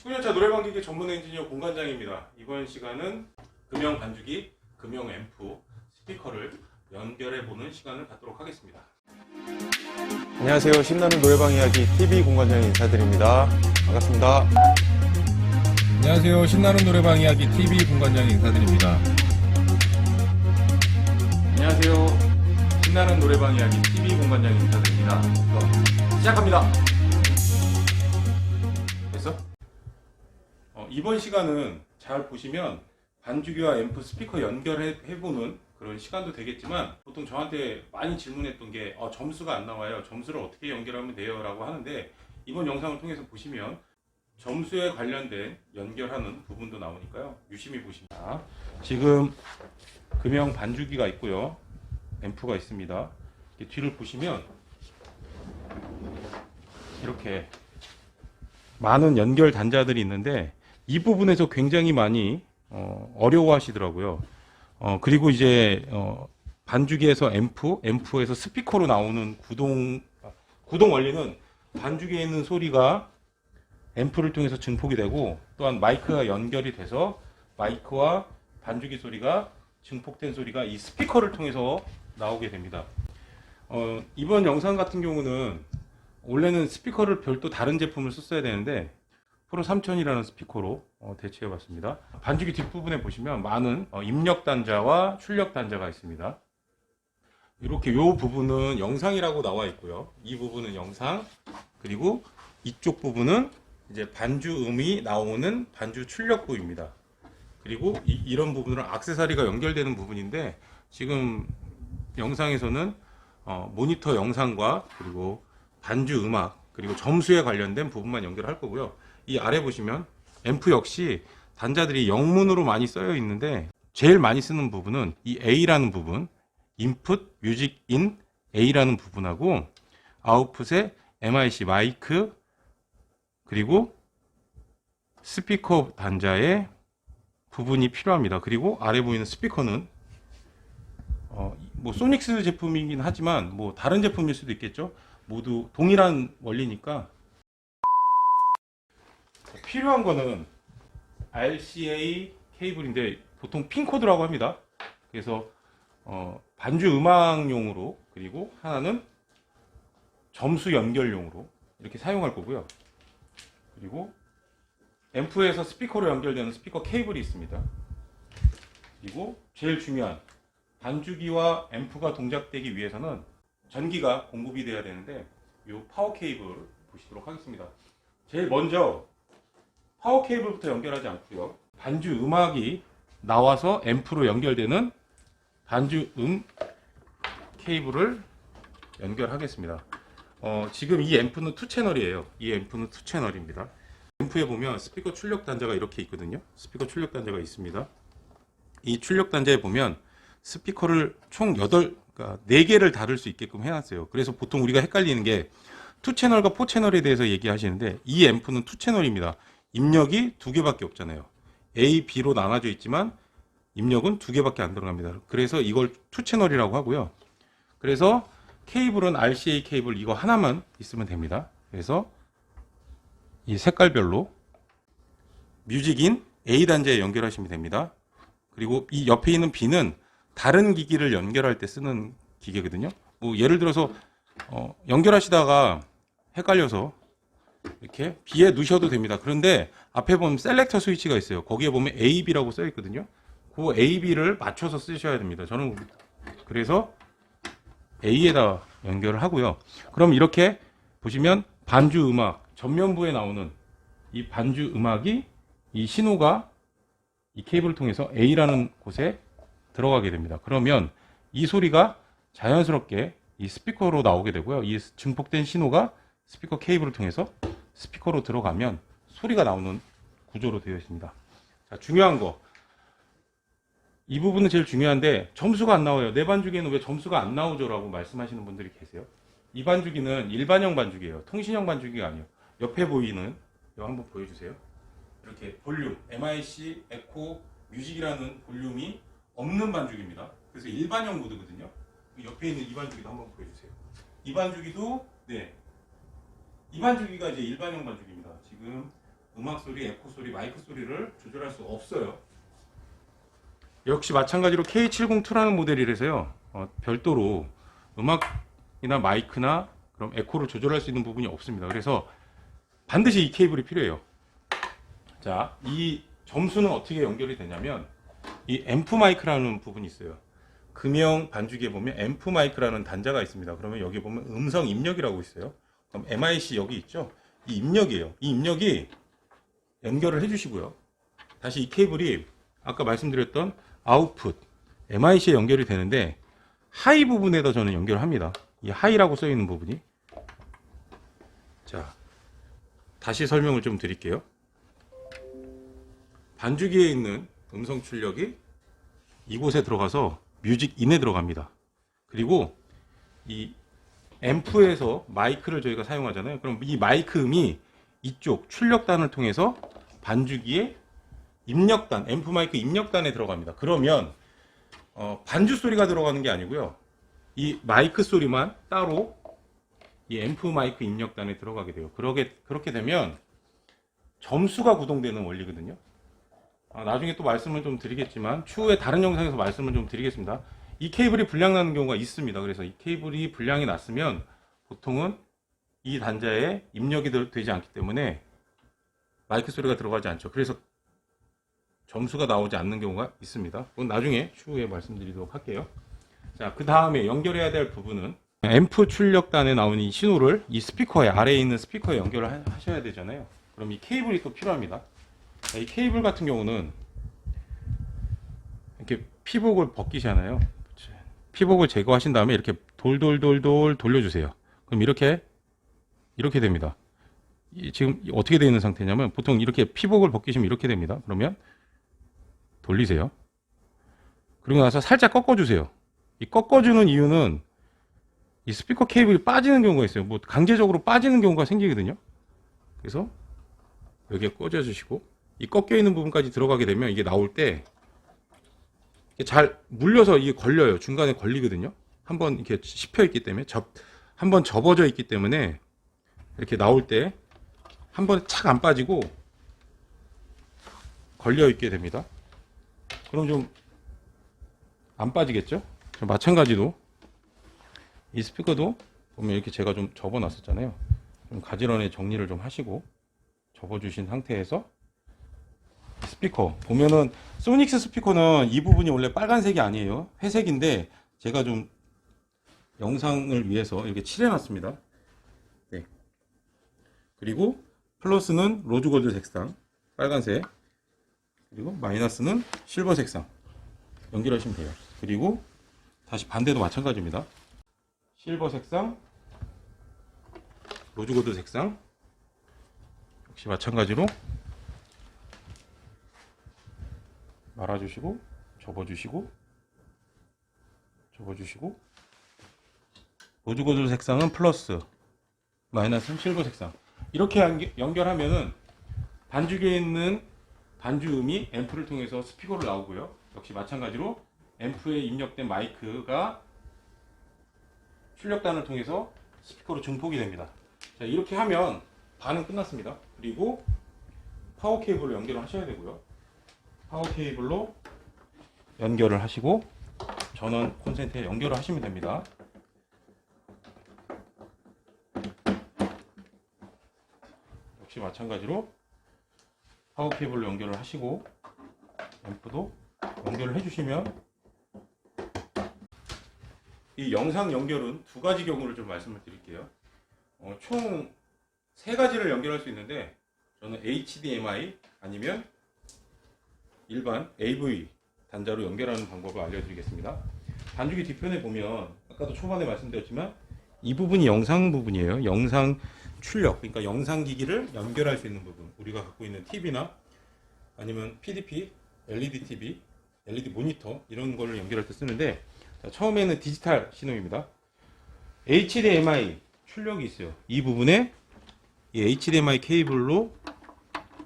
19년차 노래방 기계 전문 엔지니어 공관장입니다. 이번 시간은 금형 반주기, 금형 앰프, 스피커를 연결해보는 시간을 갖도록 하겠습니다. 안녕하세요. 신나는 노래방 이야기 TV 공관장이 인사드립니다. 반갑습니다. 안녕하세요. 신나는 노래방 이야기 TV 공관장이 인사드립니다. 안녕하세요. 신나는 노래방 이야기 TV 공관장 인사드립니다. 시작합니다. 됐어? 이번 시간은 잘 보시면 반주기와 앰프 스피커 연결해보는 그런 시간도 되겠지만, 보통 저한테 많이 질문했던 게 점수가 안 나와요. 점수를 어떻게 연결하면 돼요? 라고 하는데, 이번 영상을 통해서 보시면 점수에 관련된 연결하는 부분도 나오니까요. 유심히 보십니다. 지금 금형 반주기가 있고요. 앰프가 있습니다. 뒤를 보시면 이렇게 많은 연결 단자들이 있는데, 이 부분에서 굉장히 많이 어려워 하시더라고요. 그리고 이제 반주기에서 앰프에서 스피커로 나오는 구동 원리는 반주기에 있는 소리가 앰프를 통해서 증폭이 되고, 또한 마이크가 연결이 돼서 마이크와 반주기 소리가 증폭된 소리가 이 스피커를 통해서 나오게 됩니다. 이번 영상 같은 경우는 원래는 스피커를 별도 다른 제품을 썼어야 되는데 프로 3000이라는 스피커로 대체해 봤습니다. 반주기 뒷부분에 보시면 많은 입력 단자와 출력 단자가 있습니다. 이렇게 이 부분은 영상이라고 나와 있고요. 이 부분은 영상, 그리고 이쪽 부분은 이제 반주음이 나오는 반주 출력부입니다. 그리고 이런 부분은 액세서리가 연결되는 부분인데, 지금 영상에서는 모니터 영상과 그리고 반주 음악, 그리고 점수에 관련된 부분만 연결할 거고요. 이 아래 보시면 앰프 역시 단자들이 영문으로 많이 쓰여 있는데, 제일 많이 쓰는 부분은 이 A라는 부분, 인풋 뮤직 인 A라는 부분하고, 아웃풋의 MIC 마이크, 그리고 스피커 단자의 부분이 필요합니다. 그리고 아래 보이는 스피커는 뭐 소닉스 제품이긴 하지만 뭐 다른 제품일 수도 있겠죠. 모두 동일한 원리니까 필요한 거는 RCA 케이블인데, 보통 핀 코드라고 합니다. 그래서 반주 음악용으로, 그리고 하나는 점수 연결용으로 이렇게 사용할 거고요. 그리고 앰프에서 스피커로 연결되는 스피커 케이블이 있습니다. 그리고 제일 중요한 반주기와 앰프가 동작되기 위해서는 전기가 공급이 돼야 되는데, 이 파워 케이블 보시도록 하겠습니다. 제일 먼저 파워 케이블부터 연결하지 않고요, 반주 음악이 나와서 앰프로 연결되는 반주 케이블을 연결하겠습니다. 지금 이 앰프는 2채널이에요. 이 앰프는 2채널입니다. 앰프에 보면 스피커 출력 단자가 이렇게 있거든요. 스피커 출력 단자가 있습니다. 이 출력 단자에 보면 스피커를 총 4개를 다룰 수 있게끔 해놨어요. 그래서 보통 우리가 헷갈리는 게 2채널과 4채널에 대해서 얘기하시는데, 이 앰프는 2채널입니다. 입력이 2개밖에 없잖아요. A, B로 나눠져 있지만 입력은 2개밖에 안 들어갑니다. 그래서 이걸 2채널이라고 하고요. 그래서 케이블은 RCA 케이블 이거 하나만 있으면 됩니다. 그래서 이 색깔별로 뮤직인 A 단자에 연결하시면 됩니다. 그리고 이 옆에 있는 B는 다른 기기를 연결할 때 쓰는 기계거든요. 뭐 예를 들어서 연결하시다가 헷갈려서 이렇게 B에 넣으셔도 됩니다. 그런데 앞에 보면 셀렉터 스위치가 있어요. 거기에 보면 A, B라고 써 있거든요. 그 A, B를 맞춰서 쓰셔야 됩니다. 저는 그래서 A에다 연결을 하고요. 그럼 이렇게 보시면 반주 음악 전면부에 나오는 이 반주 음악이, 이 신호가 이 케이블을 통해서 A라는 곳에 들어가게 됩니다. 그러면 이 소리가 자연스럽게 이 스피커로 나오게 되고요. 이 증폭된 신호가 스피커 케이블을 통해서 스피커로 들어가면 소리가 나오는 구조로 되어 있습니다. 자, 중요한 거, 이 부분은 제일 중요한데 점수가 안 나와요. 내 반주기에는 왜 점수가 안 나오죠? 라고 말씀하시는 분들이 계세요. 이 반주기는 일반형 반주기예요. 통신형 반주기가 아니에요. 옆에 보이는, 이거 한번 보여주세요. 이렇게 볼륨, MIC, 에코, 뮤직이라는 볼륨이 없는 반주기입니다. 그래서 일반형 모드거든요. 옆에 있는 이 반주기도 한번 보여주세요. 이 반주기도, 이 반주기가 이제 일반형 반주기입니다. 지금 음악 소리, 에코 소리, 마이크 소리를 조절할 수 없어요. 역시 마찬가지로 K702라는 모델이라서요. 별도로 음악이나 마이크나 그럼 에코를 조절할 수 있는 부분이 없습니다. 그래서 반드시 이 케이블이 필요해요. 자, 이 점수는 어떻게 연결이 되냐면 이 앰프 마이크라는 부분이 있어요. 금형 반주기에 보면 앰프 마이크라는 단자가 있습니다. 그러면 여기 보면 음성 입력이라고 있어요. 그럼 MIC 여기 있죠? 이 입력이에요. 이 입력이 연결을 해주시고요. 다시 이 케이블이 아까 말씀드렸던 아웃풋 MIC에 연결이 되는데 하이 부분에다 저는 연결을 합니다. 이 하이라고 써 있는 부분이. 자, 다시 설명을 좀 드릴게요. 반주기에 있는 음성 출력이 이곳에 들어가서 뮤직 인에 들어갑니다. 그리고 이 앰프에서 마이크를 저희가 사용하잖아요. 그럼 이 마이크 음이 이쪽 출력단을 통해서 반주기에 입력단, 앰프 마이크 입력단에 들어갑니다. 그러면 반주 소리가 들어가는 게 아니고요. 이 마이크 소리만 따로 이 앰프 마이크 입력단에 들어가게 돼요. 그렇게 되면 점수가 구동되는 원리거든요. 나중에 또 말씀을 좀 드리겠지만 추후에 다른 영상에서 말씀을 좀 드리겠습니다. 이 케이블이 불량 나는 경우가 있습니다. 그래서 이 케이블이 불량이 났으면 보통은 이 단자에 입력이 되지 않기 때문에 마이크 소리가 들어가지 않죠. 그래서 점수가 나오지 않는 경우가 있습니다. 그건 나중에 추후에 말씀드리도록 할게요. 자, 그 다음에 연결해야 될 부분은 앰프 출력단에 나오는 이 신호를 이 스피커에 아래에 있는 스피커에 연결을 하셔야 되잖아요. 그럼 이 케이블이 또 필요합니다. 자, 이 케이블 같은 경우는 이렇게 피복을 벗기잖아요. 피복을 제거하신 다음에 이렇게 돌돌돌돌 돌려주세요. 그럼 이렇게 됩니다. 지금 어떻게 되어 있는 상태냐면 보통 이렇게 피복을 벗기시면 이렇게 됩니다. 그러면 돌리세요. 그리고 나서 살짝 꺾어주세요. 이 꺾어주는 이유는 이 스피커 케이블이 빠지는 경우가 있어요. 뭐 강제적으로 빠지는 경우가 생기거든요. 그래서 여기에 꽂아주시고 이 꺾여 있는 부분까지 들어가게 되면 이게 나올 때 잘 물려서 이게 걸려요. 중간에 걸리거든요. 한번 이렇게 씹혀 있기 때문에 한번 접어져 있기 때문에 이렇게 나올 때 한 번에 착 안 빠지고 걸려 있게 됩니다. 그럼 좀 안 빠지겠죠? 마찬가지로 이 스피커도 보면 이렇게 제가 좀 접어 놨었잖아요. 좀 가지런히 정리를 좀 하시고 접어 주신 상태에서 스피커 보면은 소닉스 스피커는 이 부분이 원래 빨간색이 아니에요. 회색인데 제가 좀 영상을 위해서 이렇게 칠해 놨습니다. 네. 그리고 플러스는 로즈골드 색상 빨간색, 그리고 마이너스는 실버 색상 연결하시면 돼요. 그리고 다시 반대도 마찬가지입니다. 실버 색상, 로즈골드 색상 역시 마찬가지로 말아주시고 접어주시고 접어주시고 로즈골드 색상은 플러스, 마이너스는 실버 색상 이렇게 연결하면은 반주기에 있는 반주음이 앰프를 통해서 스피커로 나오고요. 역시 마찬가지로 앰프에 입력된 마이크가 출력단을 통해서 스피커로 증폭이 됩니다. 자, 이렇게 하면 반은 끝났습니다. 그리고 파워 케이블로 연결을 하셔야 되고요. 파워 케이블로 연결을 하시고 전원 콘센트에 연결을 하시면 됩니다. 역시 마찬가지로 파워 케이블로 연결을 하시고 앰프도 연결을 해주시면 이 영상 연결은 두 가지 경우를 좀 말씀을 드릴게요. 총 세 가지를 연결할 수 있는데 저는 HDMI 아니면 일반 AV 단자로 연결하는 방법을 알려드리겠습니다. 반주기 뒤편에 보면 아까도 초반에 말씀드렸지만 이 부분이 영상 부분이에요. 영상 출력, 그러니까 영상 기기를 연결할 수 있는 부분, 우리가 갖고 있는 TV나 아니면 PDP, LED TV, LED 모니터 이런 거를 연결할 때 쓰는데 자, 처음에는 디지털 신호입니다. HDMI 출력이 있어요. 이 부분에 이 HDMI 케이블로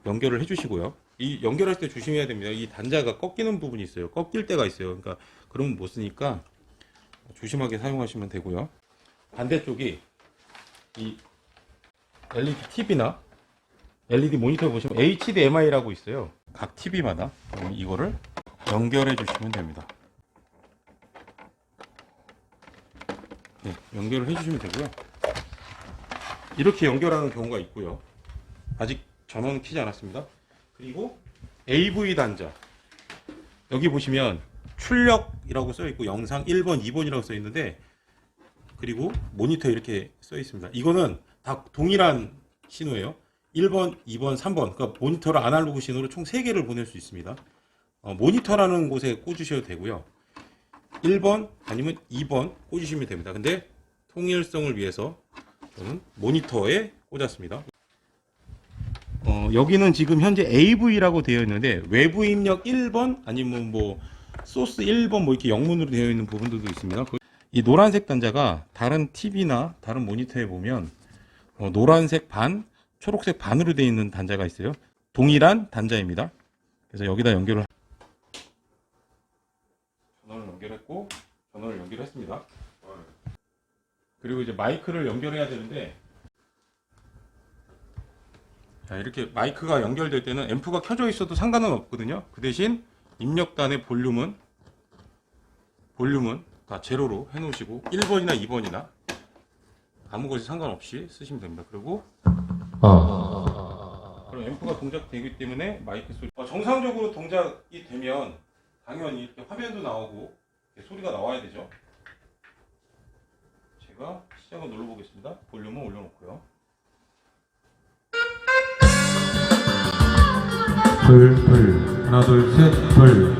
연결을 해주시고요. 이 연결할 때 조심해야 됩니다. 이 단자가 꺾이는 부분이 있어요. 꺾일 때가 있어요. 그러니까 그러면 못 쓰니까 조심하게 사용하시면 되고요. 반대쪽이 이 LED TV나 LED 모니터 보시면 HDMI라고 있어요. 각 TV마다 이거를 연결해 주시면 됩니다. 네, 연결을 해주시면 되고요. 이렇게 연결하는 경우가 있고요. 아직 전원은 켜지 않았습니다. 그리고 AV 단자, 여기 보시면 출력이라고 써 있고 영상 1번, 2번이라고 써 있는데, 그리고 모니터 이렇게 써 있습니다. 이거는 다 동일한 신호예요. 1번, 2번, 3번. 그러니까 모니터를 아날로그 신호로 총 3개를 보낼 수 있습니다. 모니터라는 곳에 꽂으셔도 되고요. 1번 아니면 2번 꽂으시면 됩니다. 근데 통일성을 위해서 저는 모니터에 꽂았습니다. 여기는 지금 현재 AV라고 되어 있는데 외부 입력 1번 아니면 뭐 소스 1번 뭐 이렇게 영문으로 되어 있는 부분들도 있습니다. 이 노란색 단자가 다른 TV나 다른 모니터에 보면 노란색 반, 초록색 반으로 되어 있는 단자가 있어요. 동일한 단자입니다. 그래서 여기다 연결을 전원을 연결했고 전원을 연결했습니다. 그리고 이제 마이크를 연결해야 되는데, 자, 이렇게 마이크가 연결될 때는 앰프가 켜져 있어도 상관은 없거든요. 그 대신 입력단의 볼륨은 다 제로로 해놓으시고 1번이나 2번이나 아무 것이 상관없이 쓰시면 됩니다. 그리고 그럼 앰프가 동작되기 때문에 마이크 소리 정상적으로 동작이 되면 당연히 이렇게 화면도 나오고 이렇게 소리가 나와야 되죠. 제가 시작을 눌러보겠습니다. 볼륨을 올려놓고요. 불 하나 둘 셋 불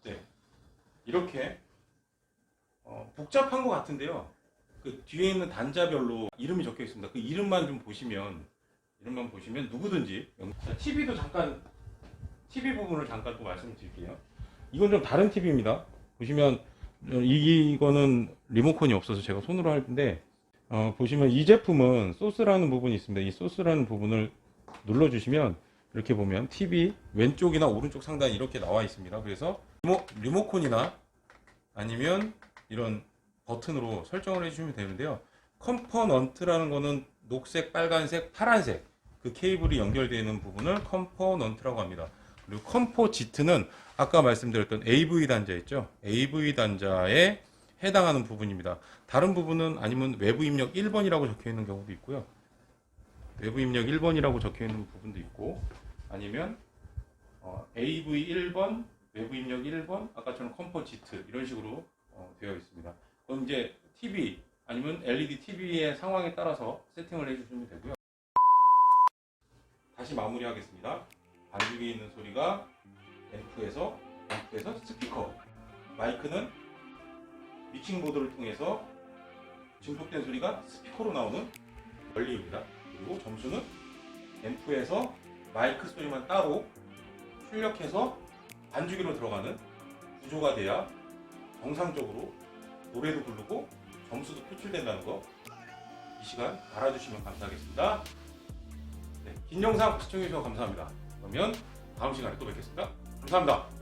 네, 이렇게 복잡한 것 같은데요. 그 뒤에 있는 단자별로 이름이 적혀 있습니다. 그 이름만 보시면 누구든지. 자, TV도 잠깐, TV 부분을 잠깐 또 말씀드릴게요. 이건 좀 다른 TV입니다. 보시면 이거는 리모컨이 없어서 제가 손으로 할 텐데, 보시면 이 제품은 소스라는 부분이 있습니다. 이 소스라는 부분을 눌러주시면 이렇게 보면 TV 왼쪽이나 오른쪽 상단이 이렇게 나와 있습니다. 그래서 리모컨이나 아니면 이런 버튼으로 설정을 해주시면 되는데요. 컴포넌트라는 거는 녹색, 빨간색, 파란색 그 케이블이 연결되어 있는 부분을 컴포넌트라고 합니다. 그리고 컴포지트는 아까 말씀드렸던 AV 단자 있죠. AV 단자에 해당하는 부분입니다. 다른 부분은 아니면 외부 입력 1번이라고 적혀 있는 경우도 있고요. 외부 입력 1번이라고 적혀 있는 부분도 있고, 아니면 AV 1번, 외부 입력 1번, 아까처럼 컴포지트 이런 식으로 되어 있습니다. 그럼 이제 TV 아니면 LED TV의 상황에 따라서 세팅을 해주시면 되고요. 다시 마무리하겠습니다. 반죽에 있는 소리가 앰프에서 스피커, 마이크는 미칭보드를 통해서 증폭된 소리가 스피커로 나오는 원리입니다. 그리고 점수는 앰프에서 마이크 소리만 따로 출력해서 반주기로 들어가는 구조가 돼야 정상적으로 노래도 부르고 점수도 표출된다는 거, 이 시간 알아주시면 감사하겠습니다. 네, 긴 영상 시청해주셔서 감사합니다. 그러면 다음 시간에 또 뵙겠습니다. 감사합니다.